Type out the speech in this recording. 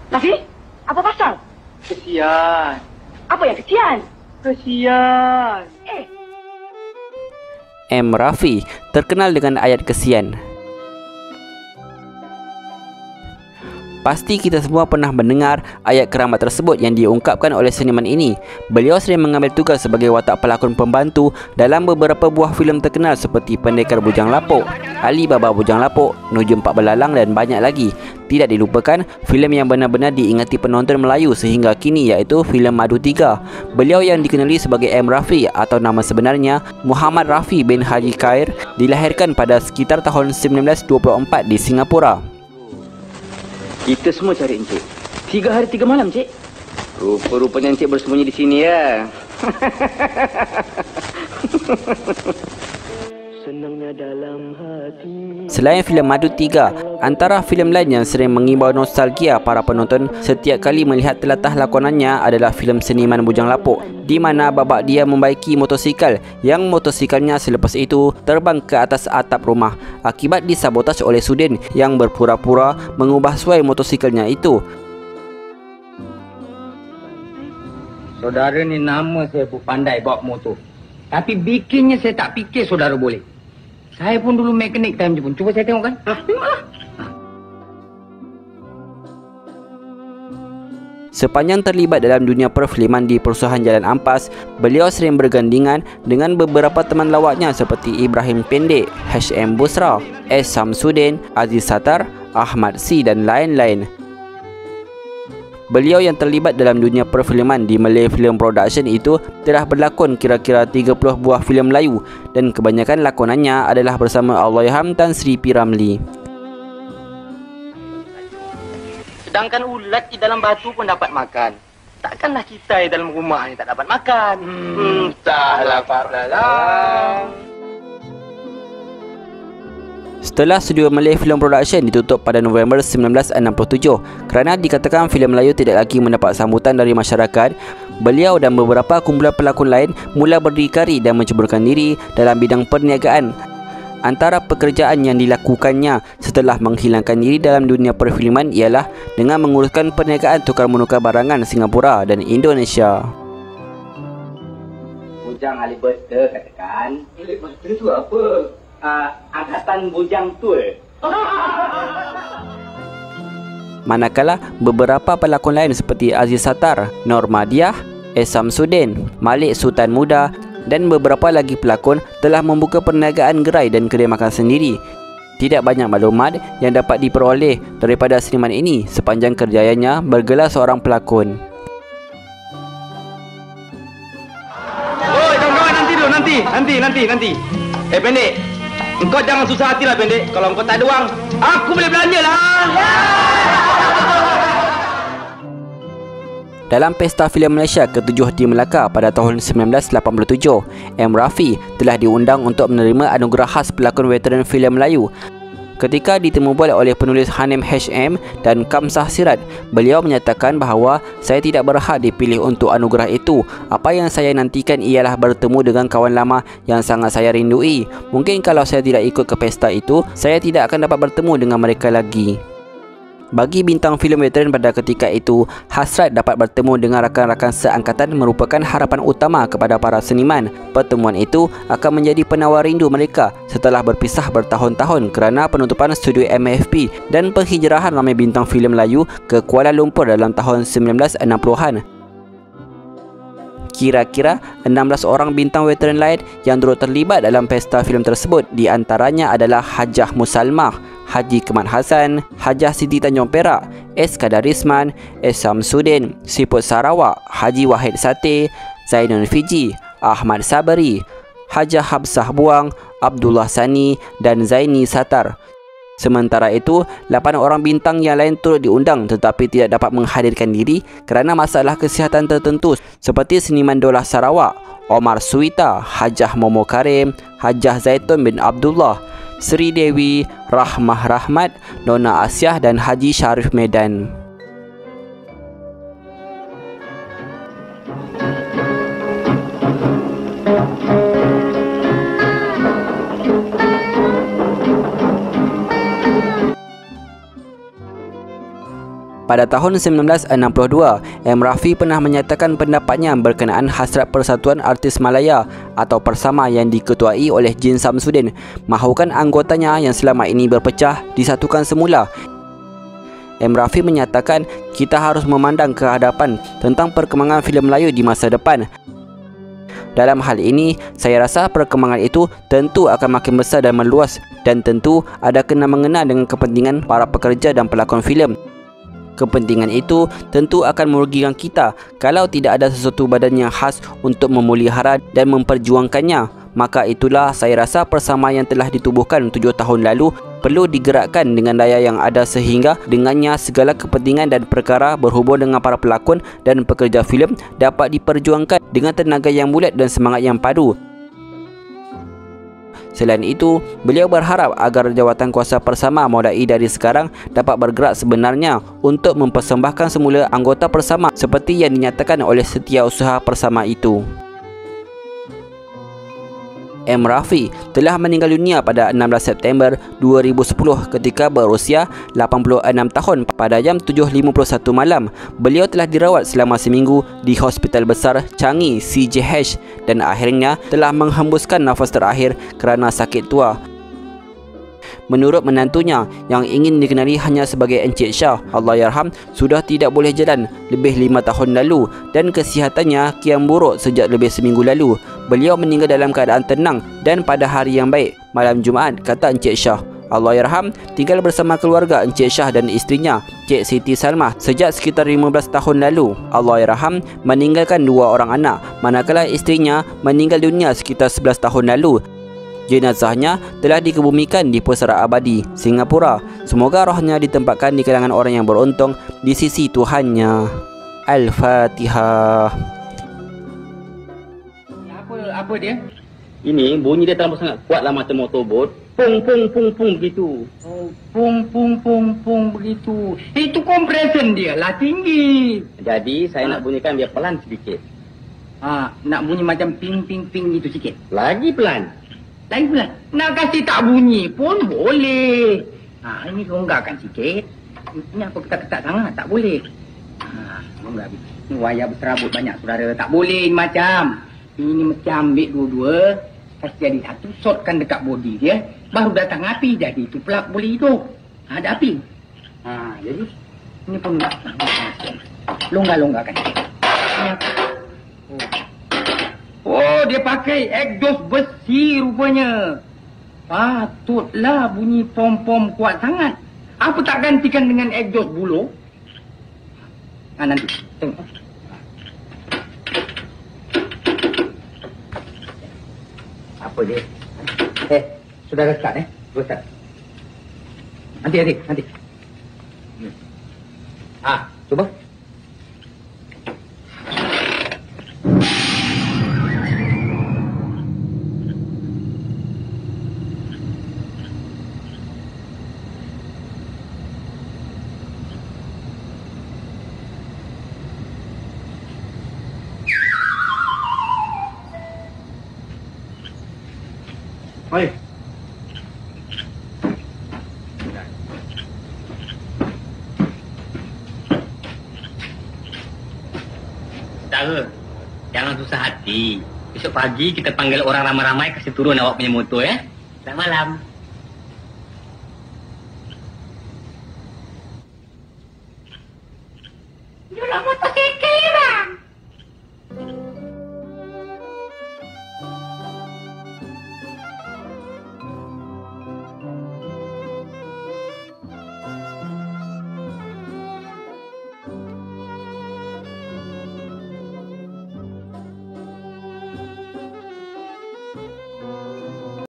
Rafi, apa pasal? Kesian. Apa yang kesian? Kesian. M. Rafi terkenal dengan ayat kesian. Pasti kita semua pernah mendengar ayat keramat tersebut yang diungkapkan oleh seniman ini. Beliau sering mengambil tugas sebagai watak pelakon pembantu dalam beberapa buah filem terkenal seperti Pendekar Bujang Lapuk, Ali Baba Bujang Lapuk, Nujum Pak Belalang dan banyak lagi. Tidak dilupakan filem yang benar-benar diingati penonton Melayu sehingga kini, iaitu filem Madu 3. Beliau yang dikenali sebagai M. Rafi atau nama sebenarnya Muhammad Rafi bin Haji Khair dilahirkan pada sekitar tahun 1924 di Singapura. Kita semua cari Encik. 3 hari 3 malam, Cik. Rupa-rupanya Encik bersembunyi di sini, ya. Senangnya dalam hati. Selain filem Madu 3, antara filem lain yang sering mengimbau nostalgia para penonton setiap kali melihat telatah lakonannya adalah filem Seniman Bujang Lapuk, di mana babak dia membaiki motosikal yang motosikalnya selepas itu terbang ke atas atap rumah akibat disabotaj oleh Sudin yang berpura-pura mengubah suai motosikalnya itu. Saudara ni nama saya pun pandai bawa motor. Tapi bikinnya saya tak fikir saudara boleh. Saya pun dulu mekanik time Jepun. Cuba saya tengok kan. Tengoklah. Sepanjang terlibat dalam dunia perfilman di perusahaan Jalan Ampas, beliau sering bergandingan dengan beberapa teman lawaknya seperti Ibrahim Pendek, H.M. Busra, S. Samsudin, Aziz Sattar, Ahmad C dan lain-lain. Beliau yang terlibat dalam dunia perfilman di Malay Film Production itu telah berlakon kira-kira 30 buah filem Melayu dan kebanyakan lakonannya adalah bersama Allahyarham Tan Sri P. Ramlee. Sedangkan ulat di dalam batu pun dapat makan. Takkanlah kita di dalam rumah ni tak dapat makan. Entahlah Pak Belalang. Setelah studio Malay Film Production ditutup pada November 1967 kerana dikatakan filem Melayu tidak lagi mendapat sambutan dari masyarakat, beliau dan beberapa kumpulan pelakon lain mula berdikari dan menceburkan diri dalam bidang perniagaan. Antara pekerjaan yang dilakukannya setelah menghilangkan diri dalam dunia perfilman ialah dengan menguruskan perniagaan tukar-menukar barangan Singapura dan Indonesia. Bujang Alibata katakan. Alibata tu apa? Angkatan Bujang Tul. Manakala beberapa pelakon lain seperti Aziz Sattar, Normadiah, S. Samsudin, Malik Sultan Muda dan beberapa lagi pelakon telah membuka perniagaan gerai dan kedai makan sendiri. Tidak banyak maklumat yang dapat diperoleh daripada seniman ini sepanjang kerjayaannya bergelar seorang pelakon. Oi, kawan-kawan, nanti. Pendek. Engkau jangan susah hatilah, Pendek. Kalau engkau tak ada wang, aku boleh belanja lah. Dalam Pesta Filem Malaysia ke-7 di Melaka pada tahun 1987, M. Rafi telah diundang untuk menerima anugerah khas pelakon veteran filem Melayu. Ketika ditemu balik oleh penulis Hanim H.M. dan Kamsah Sirat, beliau menyatakan bahawa saya tidak berhak dipilih untuk anugerah itu. Apa yang saya nantikan ialah bertemu dengan kawan lama yang sangat saya rindui. Mungkin kalau saya tidak ikut ke pesta itu, saya tidak akan dapat bertemu dengan mereka lagi. Bagi bintang filem veteran pada ketika itu, hasrat dapat bertemu dengan rakan-rakan seangkatan merupakan harapan utama kepada para seniman. Pertemuan itu akan menjadi penawar rindu mereka setelah berpisah bertahun-tahun kerana penutupan studio MFP dan penghijrahan ramai bintang filem Melayu ke Kuala Lumpur dalam tahun 1960-an. Kira-kira 16 orang bintang veteran lain yang turut terlibat dalam pesta filem tersebut, di antaranya adalah Hajah Musalmah, Haji Kemat Hassan, Hajah Siti Tanjung Perak, S. Kadarisman, S. Samsudin, Siput Sarawak, Haji Wahid Sate, Zainul Fiji, Ahmad Sabari, Hajah Habsah Buang, Abdullah Sani dan Zaini Sattar. Sementara itu, 8 orang bintang yang lain turut diundang tetapi tidak dapat menghadirkan diri kerana masalah kesihatan tertentu seperti seniman Dolah Sarawak, Omar Suwita, Hajah Momo Karim, Hajah Zaitun bin Abdullah, Sri Dewi, Rahmah Rahmat, Nona Asyah dan Haji Syarif Medan. Pada tahun 1962, M. Rafi pernah menyatakan pendapatnya berkenaan hasrat Persatuan Artis Malaya atau Persama yang diketuai oleh Jin Samsudin, mahukan anggotanya yang selama ini berpecah disatukan semula. M. Rafi menyatakan kita harus memandang ke hadapan tentang perkembangan filem Melayu di masa depan. Dalam hal ini, saya rasa perkembangan itu tentu akan makin besar dan meluas dan tentu ada kena-mengena dengan kepentingan para pekerja dan pelakon filem. Kepentingan itu tentu akan merugikan kita kalau tidak ada sesuatu badan yang khas untuk memelihara dan memperjuangkannya. Maka itulah saya rasa Persama yang telah ditubuhkan 7 tahun lalu perlu digerakkan dengan daya yang ada sehingga dengannya segala kepentingan dan perkara berhubung dengan para pelakon dan pekerja filem dapat diperjuangkan dengan tenaga yang bulat dan semangat yang padu. Selain itu, beliau berharap agar jawatan kuasa Persama mulai dari sekarang dapat bergerak sebenarnya untuk mempersembahkan semula anggota Persama seperti yang dinyatakan oleh Setiausaha Persama itu. M. Rafi telah meninggal dunia pada 16 September 2010 ketika berusia 86 tahun pada jam 7.51 malam. Beliau telah dirawat selama seminggu di Hospital Besar Changi CJH dan akhirnya telah menghembuskan nafas terakhir kerana sakit tua. Menurut menantunya yang ingin dikenali hanya sebagai Encik Shah, Allahyarham, sudah tidak boleh jalan lebih 5 tahun lalu dan kesihatannya kian buruk sejak lebih seminggu lalu. Beliau meninggal dalam keadaan tenang dan pada hari yang baik, malam Jumaat, kata Encik Shah. Allahyarham tinggal bersama keluarga Encik Shah dan isterinya, Cik Siti Salmah, sejak sekitar 15 tahun lalu. Allahyarham meninggalkan 2 orang anak, manakala isterinya meninggal dunia sekitar 11 tahun lalu. Jenazahnya telah dikebumikan di Pusara Abadi, Singapura. Semoga rohnya ditempatkan di kalangan orang yang beruntung di sisi Tuhannya. Al-Fatihah. Apa dia? Ini bunyi dia terlalu sangat kuatlah mata motorbot. Pung pung pung pung begitu. Oh, pung pung pung pung begitu. Itu compression dia lah tinggi. Jadi saya nak bunyikan biar pelan sedikit. Nak bunyi macam ping ping ping gitu sikit. Lagi pelan. Lagi pelan. Nak kasih tak bunyi pun boleh. Ini longgarkan sikit. Ini apa ketat-ketat sangat tak boleh. Longgar. Ini wayar berserabut banyak saudara. Tak boleh ini macam. Ini mesti ambil dua-dua. Kasih jadi satu. Shotkan dekat bodi dia. Baru datang api. Jadi itu pelak boleh hidup. Ada api. Jadi ini pun longgar-longgarkan. Oh, dia pakai exhaust besi rupanya. Patutlah bunyi pom-pom kuat sangat. Apa tak gantikan dengan exhaust buluh? Nanti tengok. Apa dia? Sudah start start. Nanti. Cuba. Oi. Saudara, jangan susah hati. Besok pagi kita panggil orang ramai-ramai kasih turun awak punya motor ya. Selamat malam.